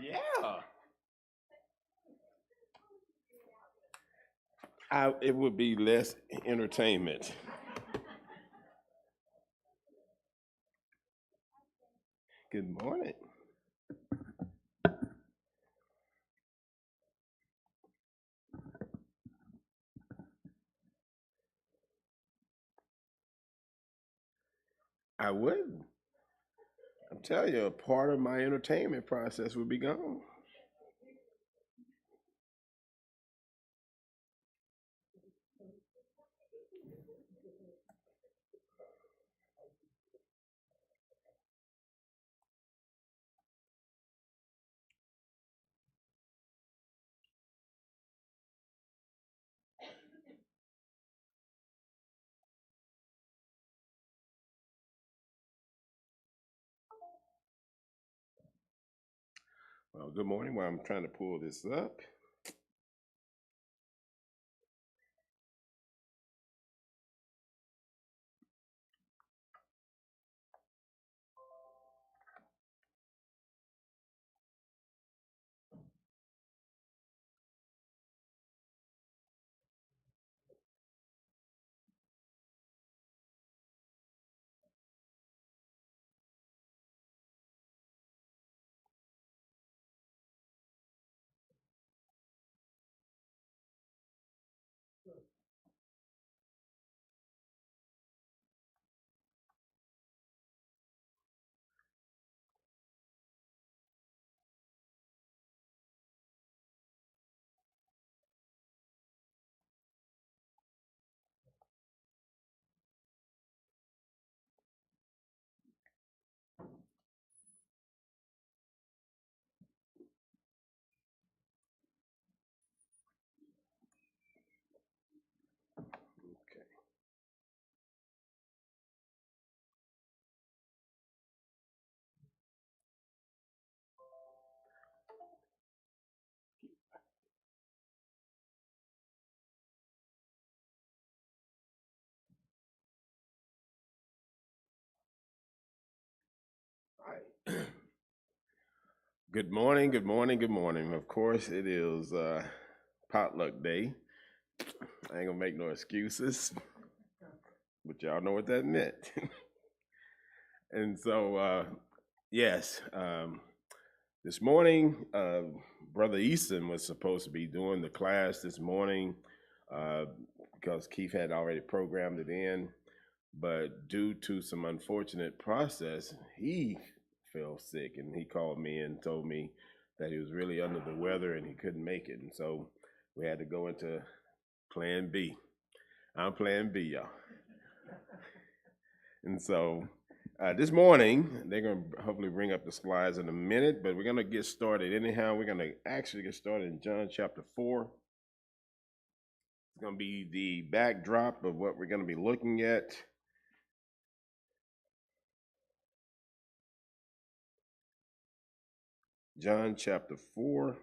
Yeah. It would be less entertainment. Good morning. I would. I'm telling you, a part of my entertainment process would be gone. Well, good morning. While I'm trying to pull this up, Good morning, good morning, good morning. Of course, it is potluck day. I ain't gonna make no excuses, but y'all know what that meant. And so, yes, this morning, Brother Easton was supposed to be doing the class this morning uh, because Keith had already programmed it in. But due to some unfortunate process, he fell sick and he called me and told me that he was really under the weather and he couldn't make it. And so we had to go into plan B. I'm plan B, y'all. And so this morning, they're going to hopefully bring up the slides in a minute, but we're going to get started. Anyhow, we're going to actually get started in John chapter 4. It's going to be the backdrop of what we're going to be looking at. John chapter 4.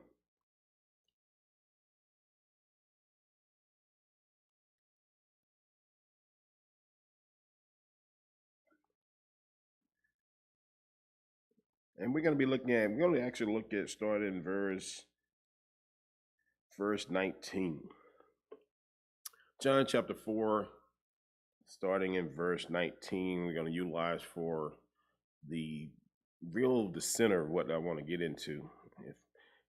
And we're going to be we're going to actually look at starting in verse 19. John chapter 4, starting in verse 19, we're going to utilize for the center of what I want to get into. If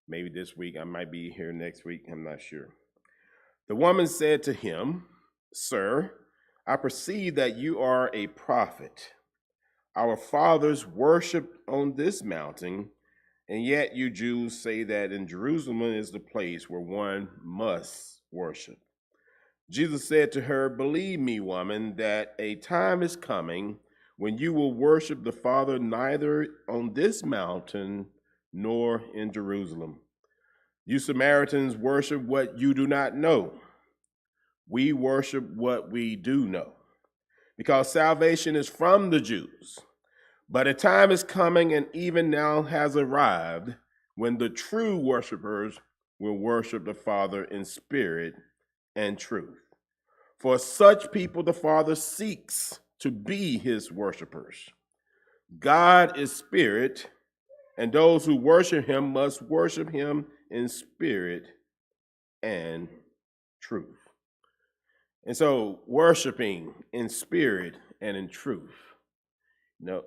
maybe this week, I might be here next week, I'm not sure. The woman said to him, "Sir, I perceive that you are a prophet. Our fathers worshiped on this mountain, and yet you Jews say that in Jerusalem is the place where one must worship." Jesus said to her, "Believe me, woman, that a time is coming when you will worship the Father neither on this mountain nor in Jerusalem. You Samaritans worship what you do not know. We worship what we do know, because salvation is from the Jews. But a time is coming, and even now has arrived, when the true worshipers will worship the Father in spirit and truth. For such people the Father seeks to be his worshipers. God is spirit, and those who worship him must worship him in spirit and truth. And so, worshiping in spirit and in truth. Now,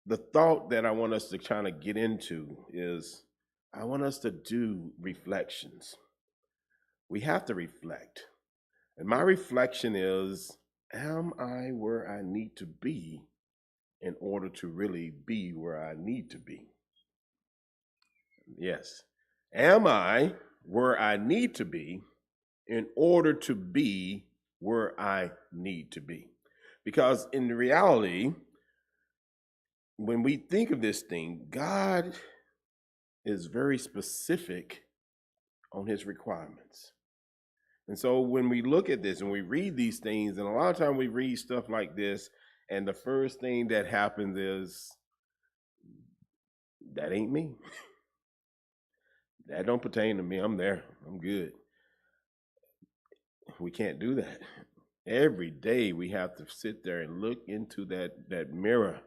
the thought that I want us to kind of get into is I want us to do reflections. We have to reflect. And my reflection is, am I where I need to be in order to really be where I need to be? Yes. Am I where I need to be in order to be where I need to be? Because in reality, when we think of this thing, God is very specific on his requirements. And so when we look at this and we read these things, and a lot of times we read stuff like this, and the first thing that happens is, that ain't me. That don't pertain to me. I'm there. I'm good. We can't do that. Every day we have to sit there and look into that mirror,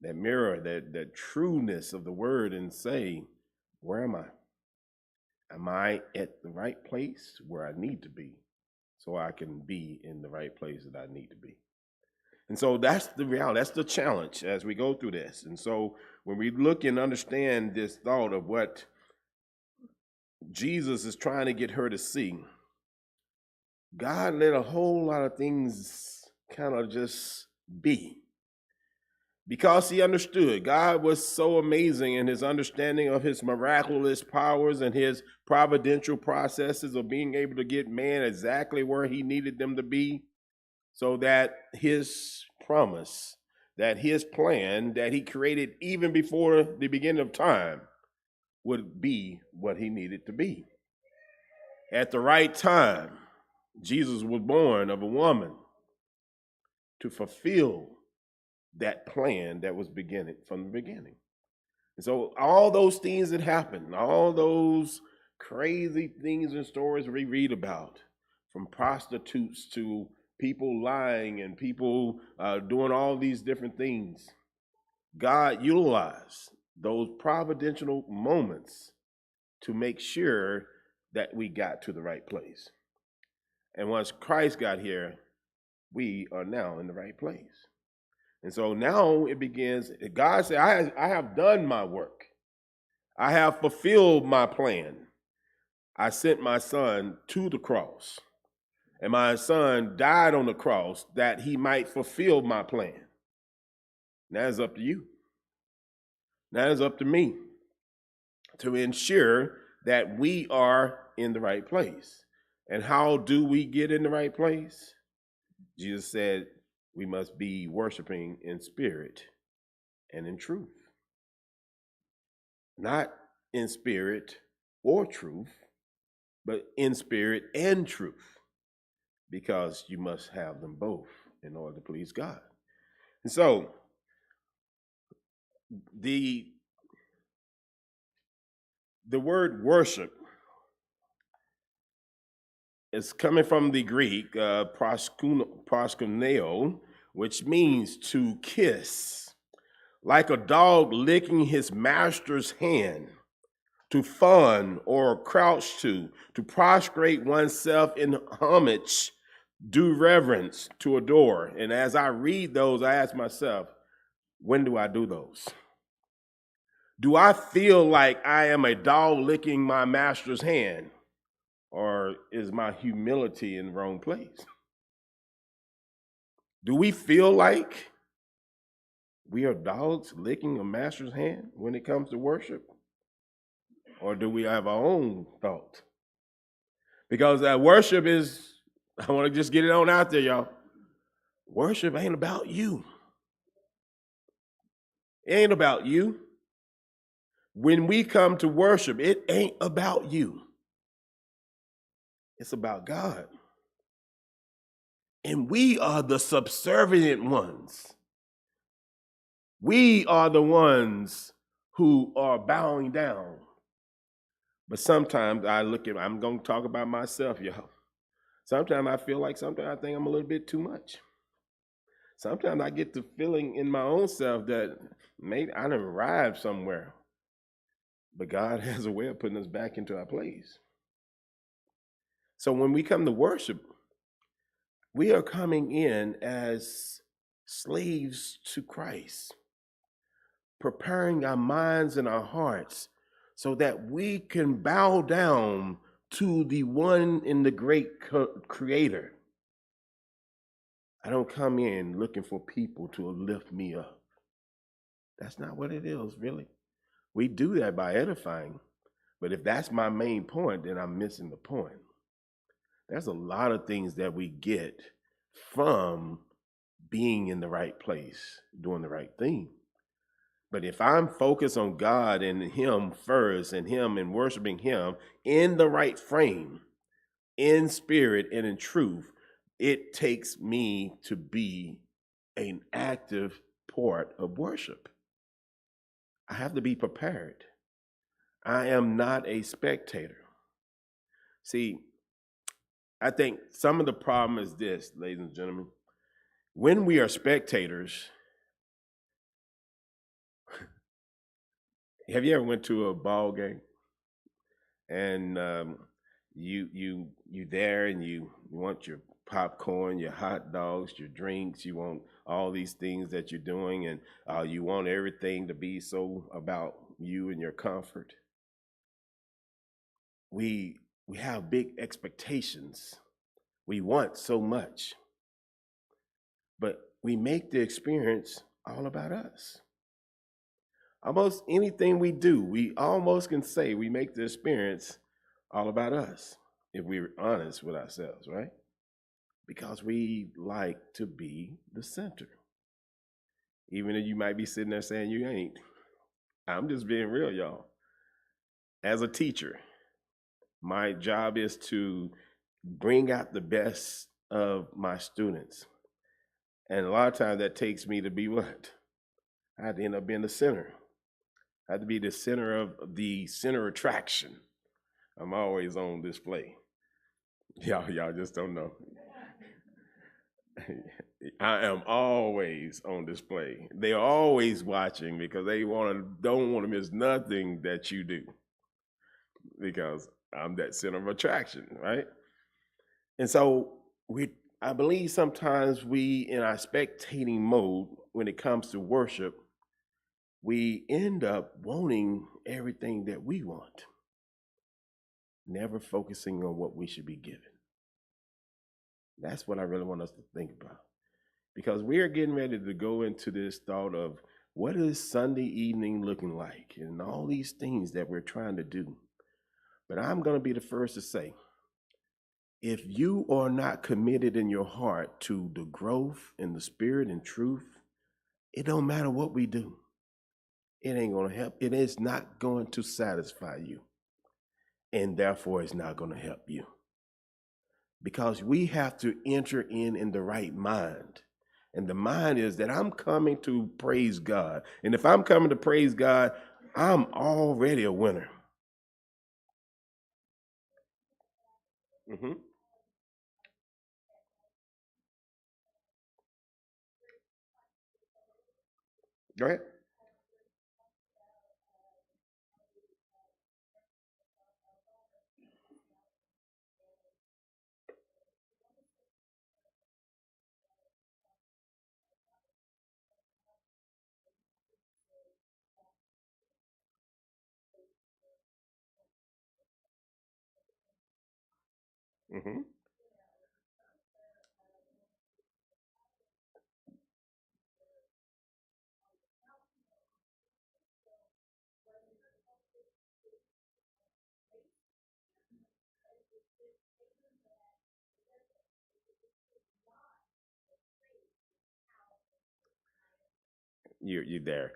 that trueness of the word, and say, where am I? Am I at the right place where I need to be so I can be in the right place that I need to be? And so that's the reality, that's the challenge as we go through this. And so when we look and understand this thought of what Jesus is trying to get her to see, God let a whole lot of things kind of just be. Because he understood, God was so amazing in his understanding of his miraculous powers and his providential processes of being able to get man exactly where he needed them to be, so that his promise, that his plan that he created even before the beginning of time would be what he needed to be. At the right time, Jesus was born of a woman to fulfill that plan that was beginning from the beginning. And so all those things that happened, all those crazy things and stories we read about, from prostitutes to people lying and people doing all these different things, God utilized those providential moments to make sure that we got to the right place. And once Christ got here, we are now in the right place. And so now it begins. God said, I have done my work. I have fulfilled my plan. I sent my son to the cross. And my son died on the cross that he might fulfill my plan. Now it's up to you. Now it's up to me to ensure that we are in the right place. And how do we get in the right place? Jesus said we must be worshiping in spirit and in truth. Not in spirit or truth, but in spirit and truth, because you must have them both in order to please God. And so the word worship is coming from the Greek proskuneo, which means to kiss, like a dog licking his master's hand, to fawn or crouch to prostrate oneself in homage, do reverence, to adore. And as I read those, I ask myself, when do I do those? Do I feel like I am a dog licking my master's hand? Or is my humility in the wrong place? Do we feel like we are dogs licking a master's hand when it comes to worship? Or do we have our own thought? Because that worship is, I want to just get it on out there, y'all. Worship ain't about you. It ain't about you. When we come to worship, it ain't about you. It's about God. And we are the subservient ones. We are the ones who are bowing down. But sometimes I'm going to talk about myself, y'all. Sometimes I feel like I think I'm a little bit too much. Sometimes I get the feeling in my own self that maybe I done arrived somewhere. But God has a way of putting us back into our place. So when we come to worship, we are coming in as slaves to Christ, preparing our minds and our hearts so that we can bow down to the one in the great creator. I don't come in looking for people to lift me up. That's not what it is, really. We do that by edifying. But if that's my main point, then I'm missing the point. There's a lot of things that we get from being in the right place, doing the right thing. But if I'm focused on God and Him first, and Him and worshiping Him in the right frame, in spirit and in truth, it takes me to be an active part of worship. I have to be prepared. I am not a spectator. See, I think some of the problem is this, ladies and gentlemen. When we are spectators, have you ever went to a ball game and you there and you want your popcorn, your hot dogs, your drinks, you want all these things that you're doing, and you want everything to be so about you and your comfort. We have big expectations. We want so much, but we make the experience all about us. Almost anything we do, we almost can say we make the experience all about us, if we're honest with ourselves, right? Because we like to be the center. Even if you might be sitting there saying you ain't. I'm just being real, y'all. As a teacher, my job is to bring out the best of my students. And a lot of times that takes me to be what? I have to end up being the center. I have to be the center of the center attraction. I'm always on display. Y'all just don't know. I am always on display. They're always watching because they don't want to miss nothing that you do because I'm that center of attraction, right? And so I believe sometimes we in our spectating mode when it comes to worship, we end up wanting everything that we want, never focusing on what we should be given. That's what I really want us to think about. Because we are getting ready to go into this thought of what is Sunday evening looking like and all these things that we're trying to do. But I'm going to be the first to say, if you are not committed in your heart to the growth in the spirit and truth, it don't matter what we do. It ain't going to help. It is not going to satisfy you. And therefore, it's not going to help you. Because we have to enter in the right mind. And the mind is that I'm coming to praise God. And if I'm coming to praise God, I'm already a winner. Mm-hmm. Go ahead. Mm-hmm. You're there.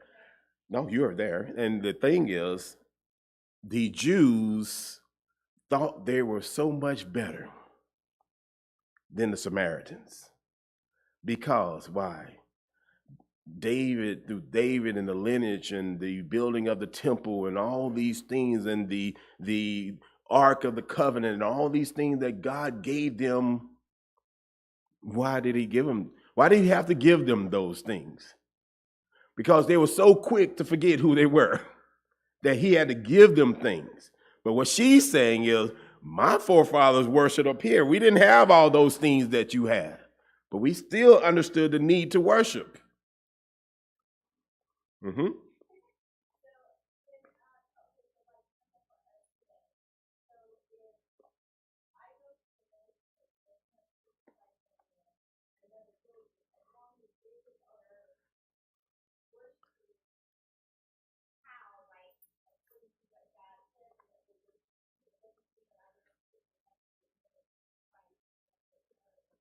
No, you're there. And the thing is, the Jews thought they were so much better than the Samaritans. Because why? Through David and the lineage and the building of the temple and all these things and the Ark of the Covenant and all these things that God gave them. Why did he give them? Why did he have to give them those things? Because they were so quick to forget who they were that he had to give them things. But what she's saying is, my forefathers worshiped up here. We didn't have all those things that you had, but we still understood the need to worship. Mm-hmm.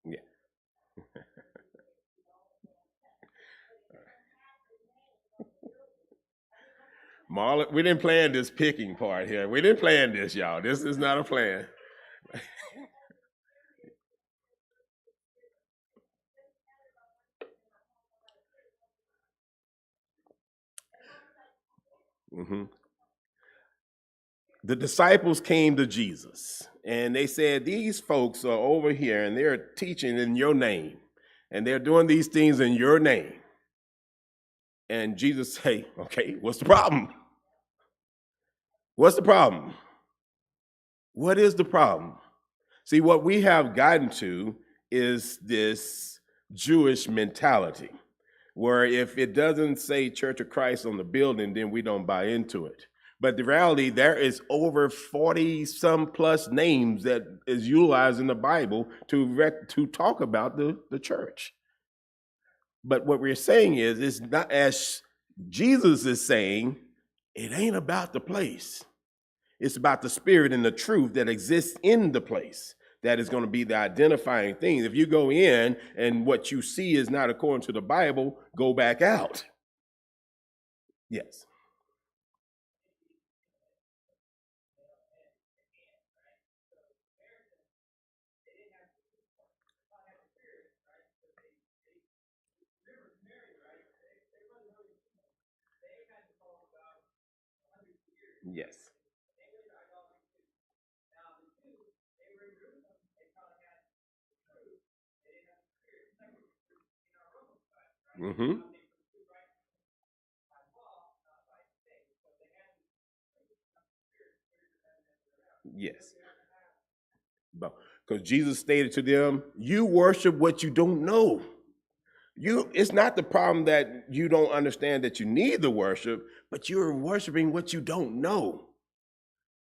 Yeah. Marlon, we didn't plan this picking part here. We didn't plan this, y'all. This is not a plan. Mm-hmm. The disciples came to Jesus and they said, these folks are over here and they're teaching in your name and they're doing these things in your name. And Jesus say, okay, what's the problem? What's the problem? What is the problem? See, what we have gotten to is this Jewish mentality where if it doesn't say Church of Christ on the building, then we don't buy into it. But the reality, there is over 40 some plus names that is utilized in the Bible to talk about the church. But what we're saying is, it's not as Jesus is saying, it ain't about the place. It's about the spirit and the truth that exists in the place. That is going to be the identifying thing. If you go in and what you see is not according to the Bible, go back out. Yes. Yes. Mm-hmm. Yes. Because Jesus stated to them, you worship what you don't know. It's not the problem that you don't understand that you need the worship, but you're worshiping what you don't know,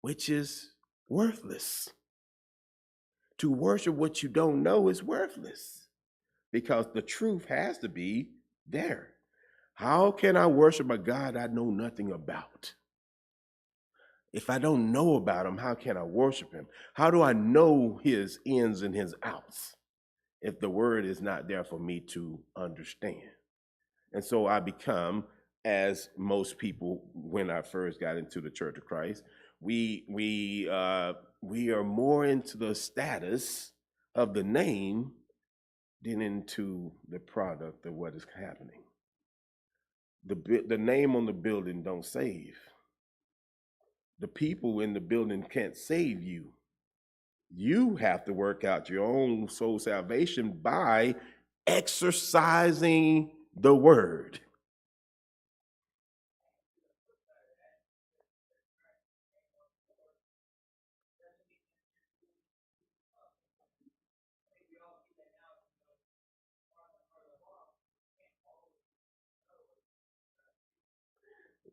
which is worthless. To worship what you don't know is worthless because the truth has to be there. How can I worship a God I know nothing about? If I don't know about him, how can I worship him? How do I know his ins and his outs if the word is not there for me to understand? And so I become, as most people when I first got into the Church of Christ, we are more into the status of the name than into the product of what is happening. The name on the building don't save. The people in the building can't save you. You have to work out your own soul salvation by exercising the word.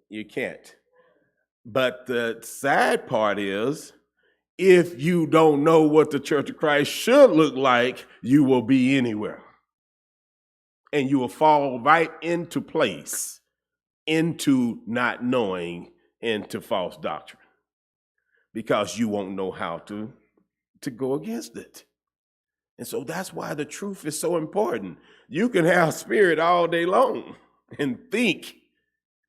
You can't. But the sad part is, if you don't know what the Church of Christ should look like, you will be anywhere. And you will fall right into place, into not knowing, into false doctrine, because you won't know how to go against it. And so that's why the truth is so important. You can have spirit all day long and think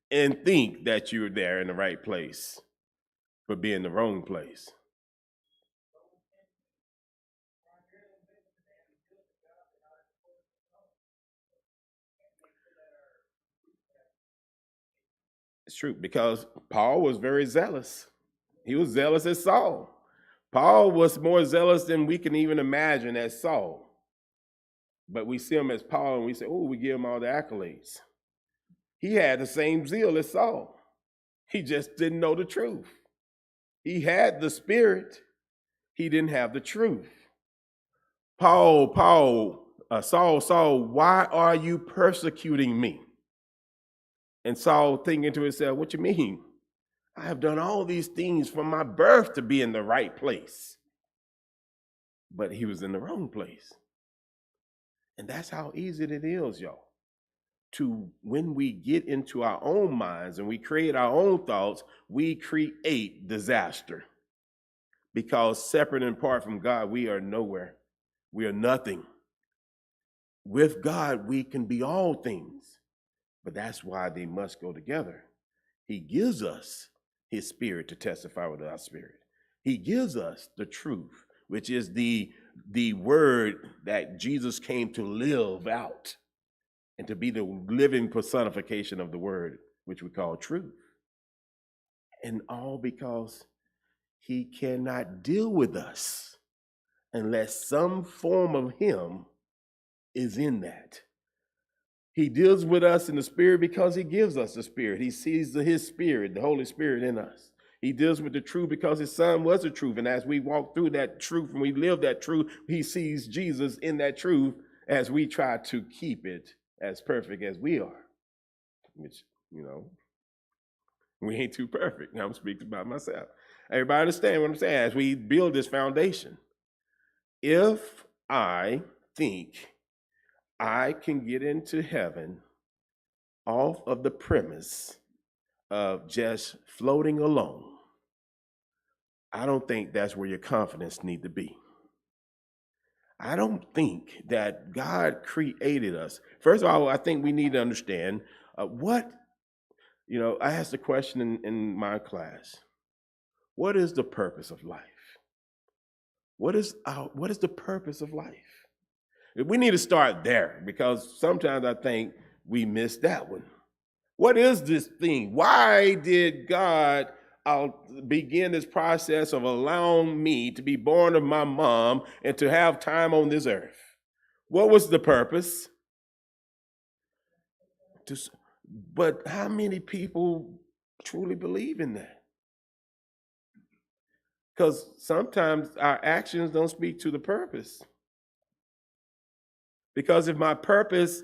that you're there in the right place, but be in the wrong place. It's true because Paul was very zealous. He was zealous as Saul. Paul was more zealous than we can even imagine as Saul. But we see him as Paul and we say, oh, we give him all the accolades. He had the same zeal as Saul. He just didn't know the truth. He had the spirit, he didn't have the truth. Saul, why are you persecuting me? And Saul thinking to himself, what you mean? I have done all these things from my birth to be in the right place. But he was in the wrong place. And that's how easy it is, y'all. To when we get into our own minds and we create our own thoughts, we create disaster. Because separate and apart from God, we are nowhere. We are nothing. With God, we can be all things. But that's why they must go together. He gives us his spirit to testify with our spirit. He gives us the truth, which is the word that Jesus came to live out and to be the living personification of the word, which we call truth. And all because he cannot deal with us unless some form of him is in that. He deals with us in the spirit because he gives us the spirit. He sees his spirit, the Holy Spirit in us. He deals with the truth because his son was the truth. And as we walk through that truth and we live that truth, he sees Jesus in that truth as we try to keep it as perfect as we are. Which, we ain't too perfect. Now I'm speaking about myself. Everybody understand what I'm saying? As we build this foundation, if I think I can get into heaven off of the premise of just floating along, I don't think that's where your confidence need to be. I don't think that God created us. First of all, I think we need to understand I asked a question in my class. What is the purpose of life? What is the purpose of life? We need to start there because sometimes I think we miss that one. What is this thing? Why did God begin this process of allowing me to be born of my mom and to have time on this earth? What was the purpose? But how many people truly believe in that? Because sometimes our actions don't speak to the purpose. Because if my purpose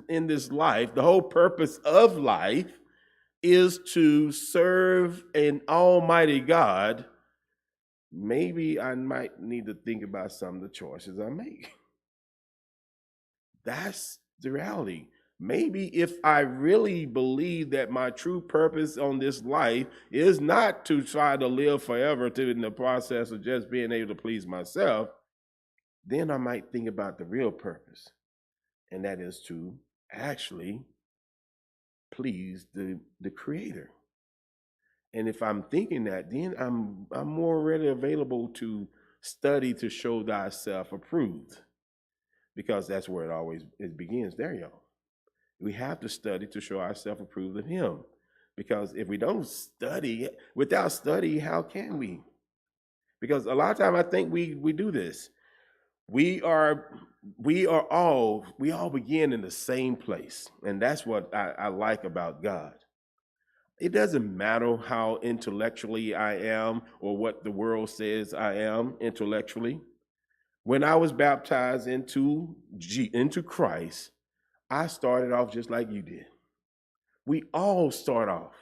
in this life, the whole purpose of life is to serve an almighty God, maybe I might need to think about some of the choices I make. That's the reality. Maybe if I really believe that my true purpose on this life is not to try to live forever in the process of just being able to please myself, then I might think about the real purpose, and that is to actually please the Creator. And if I'm thinking that, then I'm more readily available to study to show thyself approved, because that's where it begins there, y'all. We have to study to show ourselves approved of Him, because if we don't study, without study, how can we? Because a lot of time I think we do this. We all begin in the same place, and that's what I like about God. It doesn't matter how intellectually I am or what the world says I am intellectually. When I was baptized into Christ, I started off just like you did. We all start off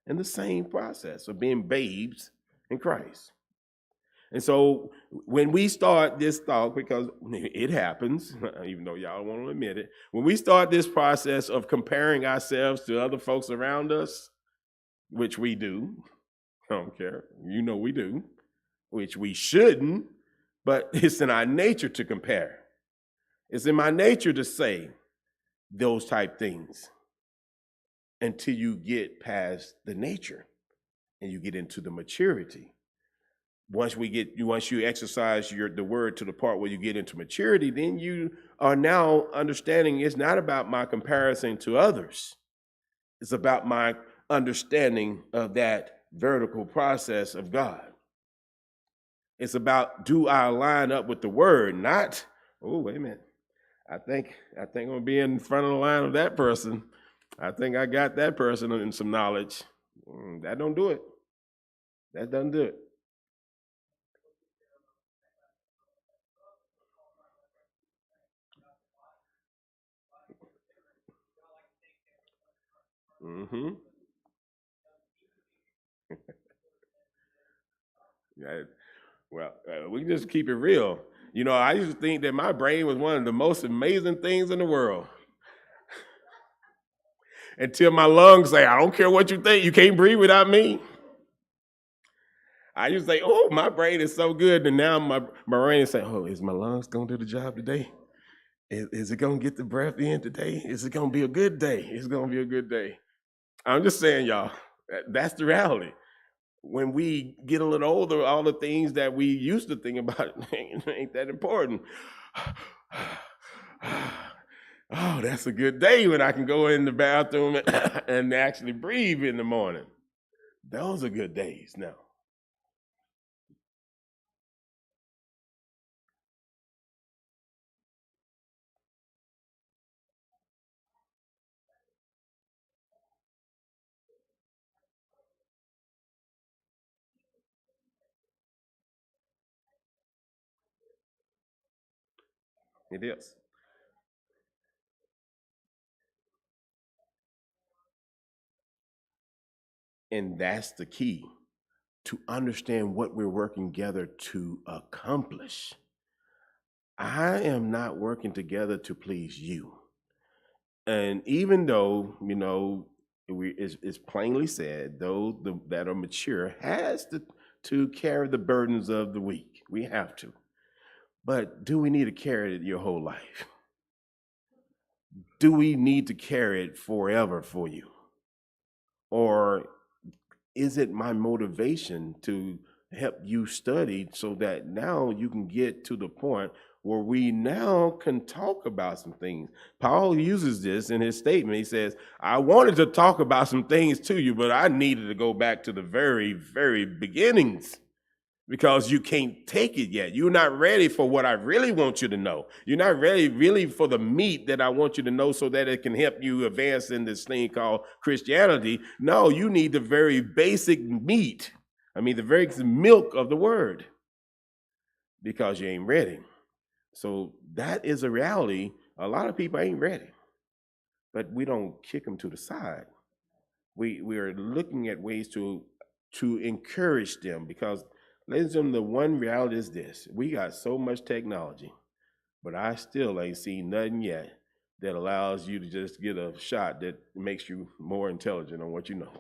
in the same process of being babes in Christ. And so when we start this thought, because it happens, even though y'all don't want to admit it, when we start this process of comparing ourselves to other folks around us, which we do, I don't care, we do, which we shouldn't, but it's in our nature to compare. It's in my nature to say those type things until you get past the nature and you get into the maturity. Once you exercise the word to the part where you get into maturity, then you are now understanding it's not about my comparison to others. It's about my understanding of that vertical process of God. It's about, do I line up with the word? Not, oh, wait a minute. I think I'm gonna be in front of the line of that person. I think I got that person in some knowledge. That don't do it. That doesn't do it. Mm-hmm. Yeah, well, we can just keep it real. I used to think that my brain was one of the most amazing things in the world. Until my lungs say, I don't care what you think, you can't breathe without me. I used to say, oh, my brain is so good. And now my brain is saying, oh, is my lungs going to do the job today? Is it going to get the breath in today? Is it going to be a good day? It's going to be a good day. I'm just saying, y'all, that's the reality. When we get a little older, all the things that we used to think about ain't that important. Oh, that's a good day when I can go in the bathroom and actually breathe in the morning. Those are good days now. It is. And that's the key, to understand what we're working together to accomplish. I am not working together to please you. And even though, it's plainly said, those that are mature has to carry the burdens of the weak. We have to. But do we need to carry it your whole life? Do we need to carry it forever for you? Or is it my motivation to help you study so that now you can get to the point where we now can talk about some things? Paul uses this in his statement. He says, I wanted to talk about some things to you, but I needed to go back to the very, very beginnings because you can't take it yet. You're not ready for what I really want you to know. You're not ready really for the meat that I want you to know so that it can help you advance in this thing called Christianity. No, you need the very basic meat. I mean, the very milk of the word, because you ain't ready. So that is a reality. A lot of people ain't ready, but we don't kick them to the side. We are looking at ways to encourage them, because, ladies and gentlemen, the one reality is this: we got so much technology, but I still ain't seen nothing yet that allows you to just get a shot that makes you more intelligent on what you know.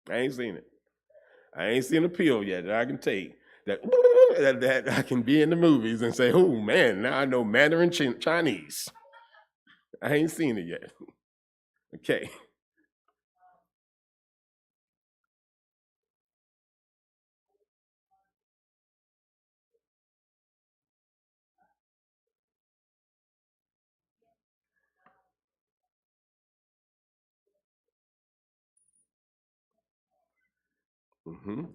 I ain't seen it. I ain't seen a pill yet that I can take that that I can be in the movies and say, "Oh man, now I know Mandarin Chinese." I ain't seen it yet. Okay. Mm-hmm.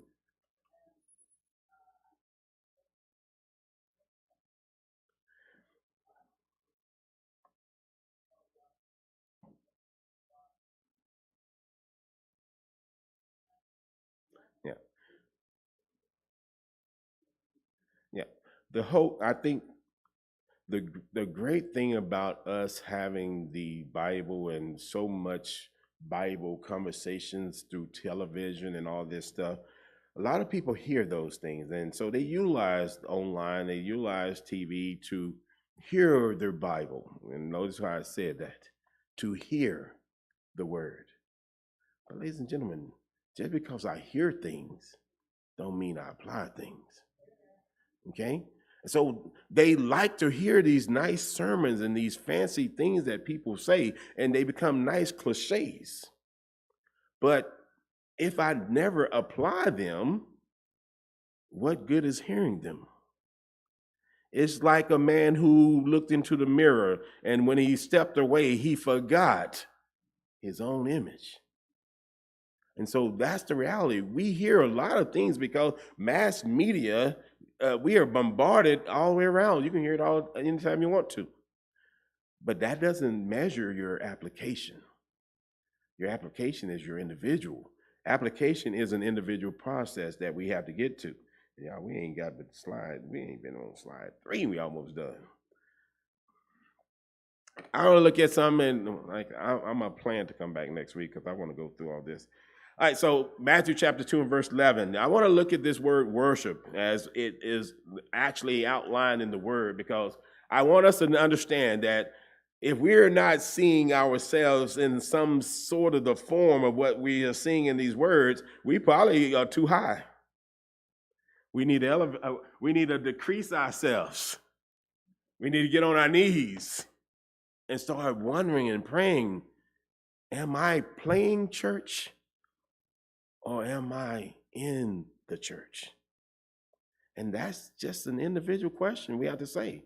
Yeah. Yeah. I think the great thing about us having the Bible and so much Bible conversations through television and all this stuff, a lot of people hear those things, and so they utilize online, they utilize TV to hear their Bible. And notice how I said that, to hear the word. But ladies and gentlemen, just because I hear things don't mean I apply things. Okay? So they like to hear these nice sermons and these fancy things that people say, and they become nice cliches. But if I never apply them, what good is hearing them? It's like a man who looked into the mirror, and when he stepped away, he forgot his own image. And so that's the reality. We hear a lot of things because mass media, we are bombarded all the way around. You can hear it all anytime you want to. But that doesn't measure your application. Your application is your individual. Application is an individual process that we have to get to. Yeah, we ain't got but slide. We ain't been on slide 3. We almost done. I want to look at something, and like I'm gonna plan to come back next week because I want to go through all this. All right, so Matthew chapter 2 and verse 11. I want to look at this word worship as it is actually outlined in the word, because I want us to understand that if we're not seeing ourselves in some sort of the form of what we are seeing in these words, we probably are too high. We need to we need to decrease ourselves. We need to get on our knees and start wondering and praying, am I playing church or am I in the church? And that's just an individual question we have to say.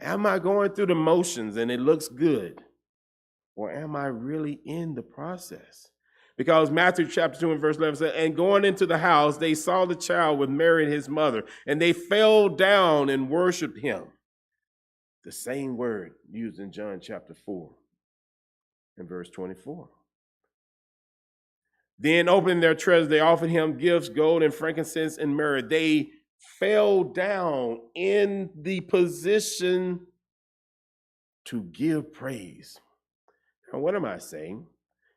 Am I going through the motions and it looks good? Or am I really in the process? Because Matthew chapter 2 and verse 11 says, and going into the house, they saw the child with Mary and his mother, and they fell down and worshiped him. The same word used in John chapter 4 and verse 24. Then opening their treasures, they offered him gifts, gold and frankincense and myrrh. They fell down in the position to give praise. Now, what am I saying?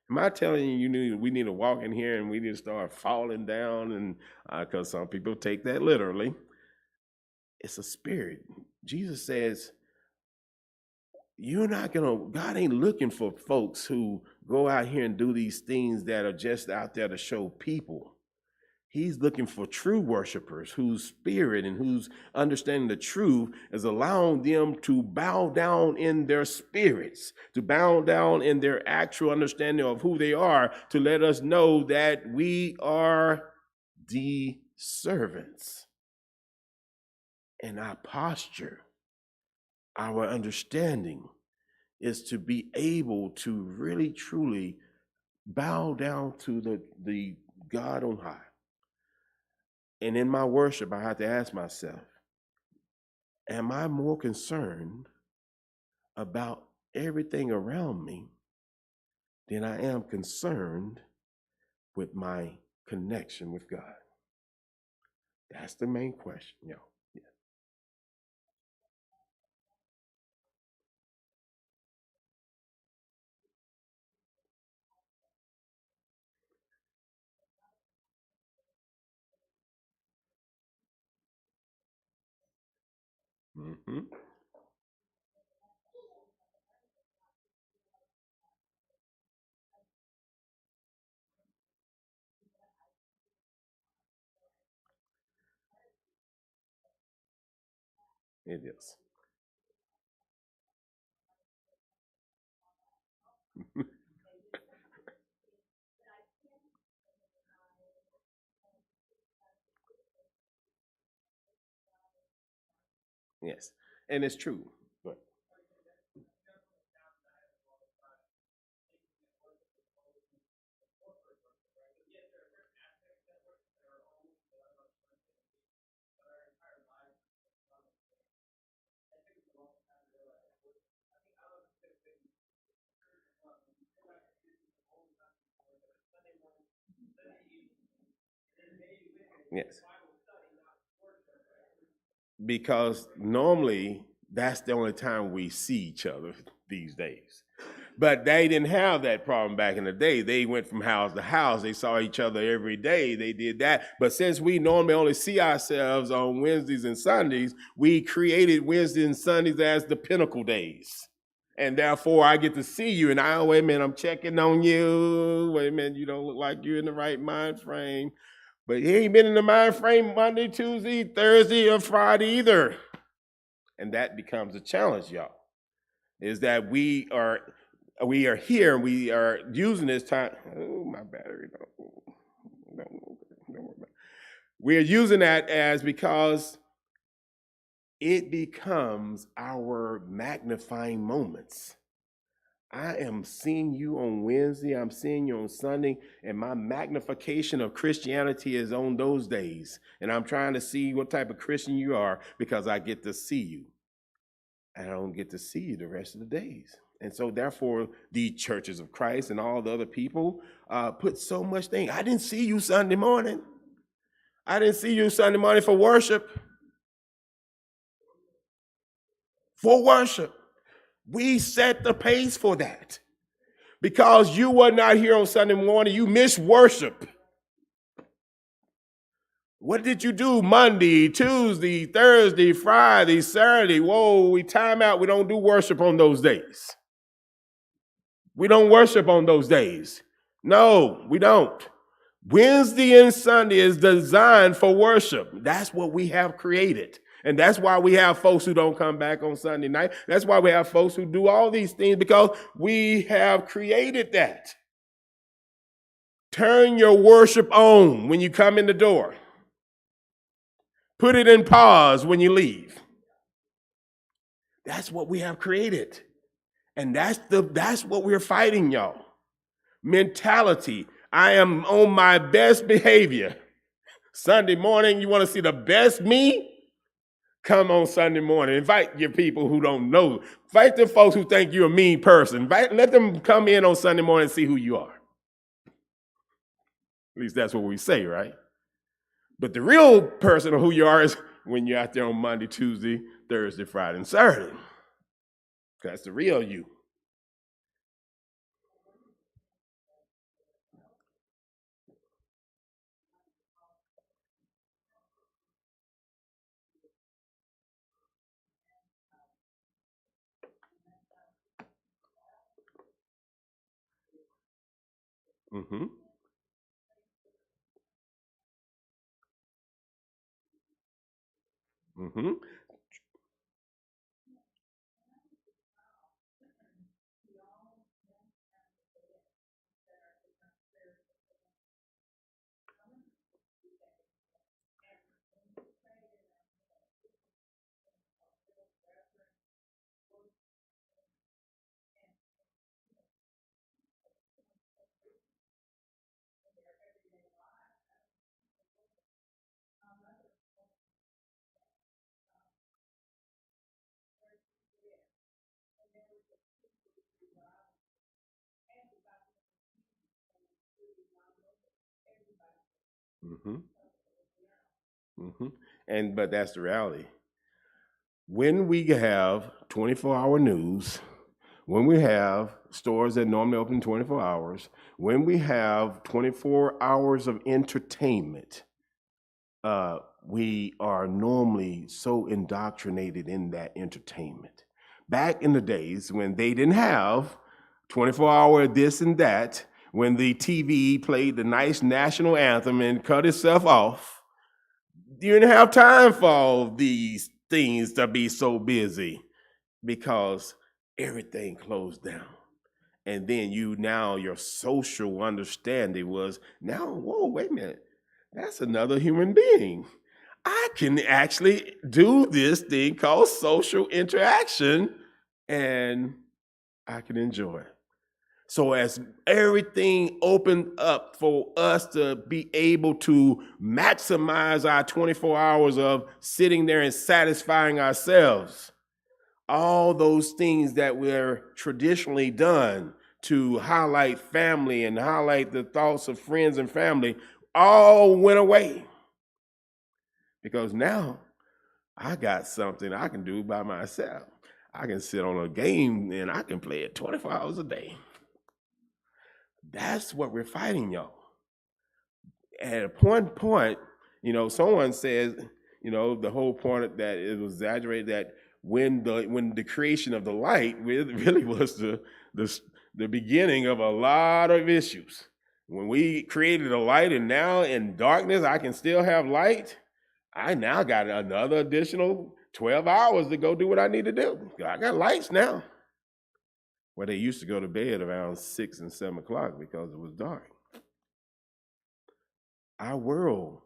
Am I telling you, we need to walk in here and we need to start falling down? And because some people take that literally. It's a spirit. Jesus says, God ain't looking for folks who go out here and do these things that are just out there to show people. He's looking for true worshipers whose spirit and whose understanding the truth is allowing them to bow down in their spirits, to bow down in their actual understanding of who they are, to let us know that we are the servants. And our posture, our understanding is to be able to really truly bow down to the God on high. And in my worship, I have to ask myself, am I more concerned about everything around me than I am concerned with my connection with God? That's the main question, yo. Yeah. Mm-hmm. It is. Yes. And it's true. But yes. Because normally that's the only time we see each other these days. But they didn't have that problem back in the day. They went from house to house. They saw each other every day. They did that. But since we normally only see ourselves on Wednesdays and Sundays, we created Wednesdays and Sundays as the pinnacle days. And therefore, I get to see you. And I, wait a minute, I'm checking on you. Wait a minute, you don't look like you're in the right mind frame. But he ain't been in the mind frame Monday, Tuesday, Thursday, or Friday either. And that becomes a challenge, y'all. Is that we are here and we are using this time. Oh, my battery don't worry about it. We are using that as because it becomes our magnifying moments. I am seeing you on Wednesday, I'm seeing you on Sunday, and my magnification of Christianity is on those days. And I'm trying to see what type of Christian you are because I get to see you. I don't get to see you the rest of the days. And so, therefore, the churches of Christ and all the other people put so much thing. I didn't see you Sunday morning. I didn't see you Sunday morning for worship. For worship. We set the pace for that. Because you were not here on Sunday morning, you missed worship. What did you do Monday, Tuesday, Thursday, Friday, Saturday? Whoa, we time out. We don't do worship on those days. We don't worship on those days. No, we don't. Wednesday and Sunday is designed for worship. That's what we have created. And that's why we have folks who don't come back on Sunday night. That's why we have folks who do all these things because we have created that. Turn your worship on when you come in the door. Put it in pause when you leave. That's what we have created. And that's what we're fighting, y'all. Mentality. I am on my best behavior. Sunday morning, you want to see the best me? Come on Sunday morning. Invite your people who don't know. Invite the folks who think you're a mean person. Let them come in on Sunday morning and see who you are. At least that's what we say, right? But the real person of who you are is when you're out there on Monday, Tuesday, Thursday, Friday, and Saturday. That's the real you. Mm-hmm. Mm-hmm. Mm-hmm. Mm-hmm. But that's the reality. When we have 24-hour news, when we have stores that normally open 24 hours, when we have 24 hours of entertainment, we are normally so indoctrinated in that entertainment. Back in the days when they didn't have 24-hour this and that, when the TV played the nice national anthem and cut itself off, you didn't have time for all these things to be so busy because everything closed down. And then your social understanding was now, whoa, wait a minute, that's another human being. I can actually do this thing called social interaction and I can enjoy it. So as everything opened up for us to be able to maximize our 24 hours of sitting there and satisfying ourselves, all those things that were traditionally done to highlight family and highlight the thoughts of friends and family all went away. Because now I got something I can do by myself. I can sit on a game and I can play it 24 hours a day. That's what we're fighting, y'all. At a point, someone says, the whole point that it was exaggerated that when the creation of the light really was the beginning of a lot of issues. When we created a light and now in darkness I can still have light, I now got another additional 12 hours to go do what I need to do. I got lights now. Where they used to go to bed around 6 and 7 o'clock because it was dark. Our world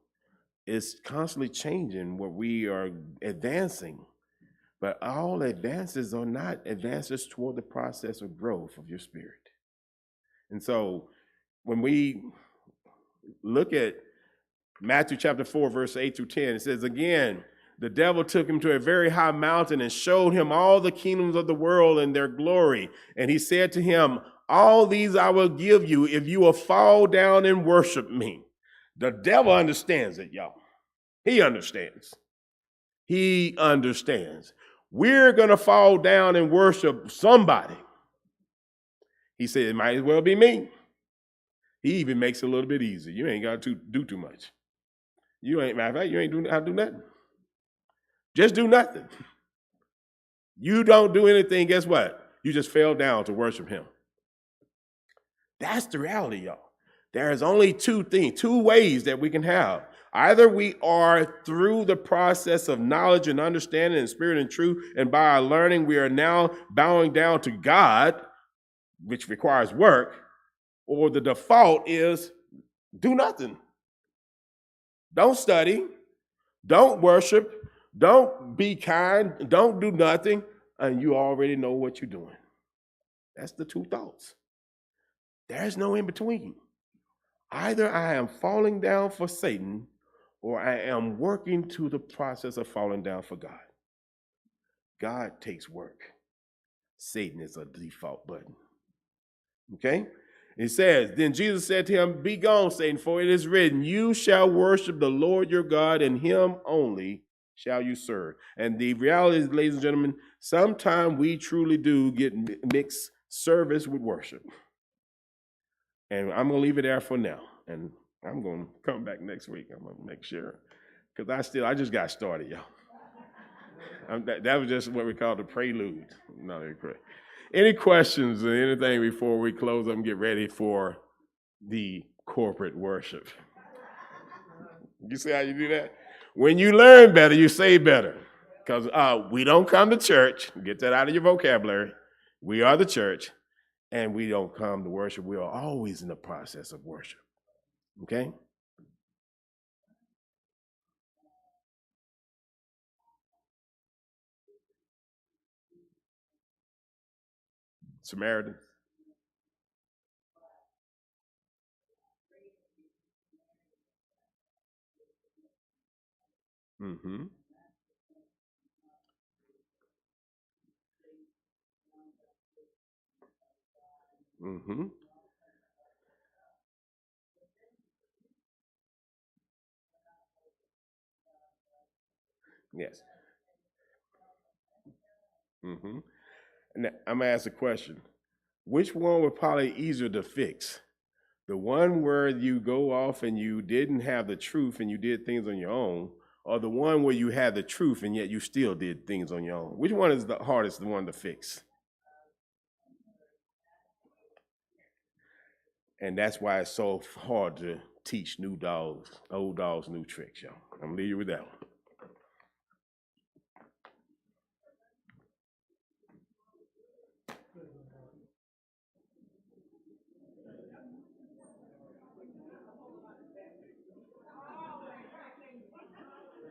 is constantly changing what we are advancing. But all advances are not advances toward the process of growth of your spirit. And so when we look at Matthew chapter 4, verse 8 through 10, it says, again, the devil took him to a very high mountain and showed him all the kingdoms of the world and their glory. And he said to him, all these I will give you if you will fall down and worship me. The devil understands it, y'all. He understands. He understands. We're going to fall down and worship somebody. He said, it might as well be me. He even makes it a little bit easier. You ain't got to do too much. Matter of fact, you ain't have to do nothing. Just do nothing. You don't do anything, guess what? You just fell down to worship him. That's the reality, y'all. There's only two ways that we can have. Either we are through the process of knowledge and understanding and spirit and truth, and by our learning, we are now bowing down to God, which requires work, or the default is do nothing. Don't study, don't worship, don't be kind, don't do nothing, and you already know what you're doing. That's the two thoughts. There's no in between. Either I am falling down for Satan or I am working to the process of falling down for God. God takes work. Satan is a default button. Okay? It says, then Jesus said to him, be gone, Satan, for it is written, you shall worship the Lord your God, and him only shall you serve. And the reality is, ladies and gentlemen, sometimes we truly do get mixed service with worship. And I'm going to leave it there for now. And I'm going to come back next week. I'm going to make sure. Because I just got started, y'all. That was just what we call the prelude. Not very correct. Any questions or anything before we close up and get ready for the corporate worship? You see how you do that? When you learn better, you say better. Because we don't come to church. Get that out of your vocabulary. We are the church, and we don't come to worship. We are always in the process of worship. Okay? Samaritans. Mm-hmm. Mm-hmm. Yes. Mm-hmm. And I'm gonna ask a question. Which one would probably easier to fix? The one where you go off and you didn't have the truth and you did things on your own, or the one where you had the truth and yet you still did things on your own? Which one is the hardest the one to fix? And that's why it's so hard to teach new dogs, old dogs, new tricks, y'all. I'm gonna leave you with that one.